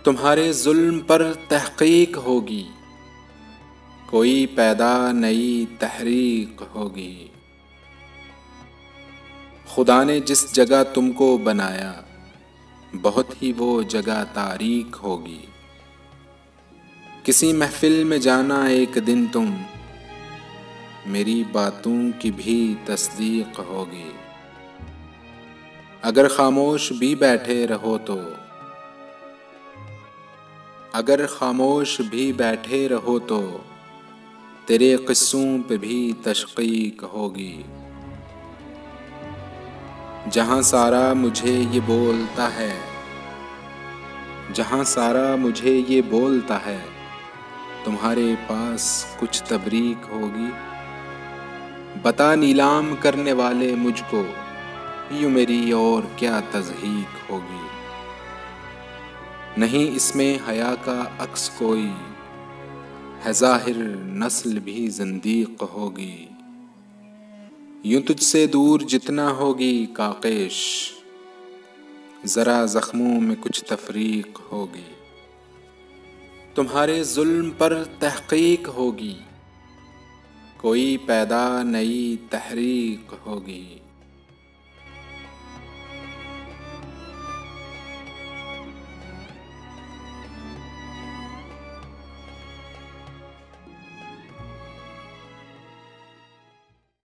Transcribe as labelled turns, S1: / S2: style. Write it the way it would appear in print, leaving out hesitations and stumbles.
S1: तुम्हारे जुल्म पर तहकीक होगी, कोई पैदा नई तहरीक होगी। खुदा ने जिस जगह तुमको बनाया, बहुत ही वो जगह तारीक होगी। किसी महफिल में जाना एक दिन तुम, मेरी बातों की भी तस्दीक होगी। अगर खामोश भी बैठे रहो तो, अगर खामोश भी बैठे रहो तो तेरे किस्सों पे भी तशकीक होगी। जहाँ सारा मुझे ये बोलता है, जहाँ सारा मुझे ये बोलता है, तुम्हारे पास कुछ तबरीक होगी। बता नीलाम करने वाले मुझको, यूँ मेरी और क्या तज़हीक होगी। नहीं इसमें हया का अक्स कोई है, ज़ाहिर नस्ल भी ज़िंदीक होगी। यूँ तुझसे दूर जितना होगी काकेश, ज़रा ज़ख्मों में कुछ तफरीक होगी। तुम्हारे जुल्म पर तहकीक होगी, कोई पैदा नई तहरीक होगी।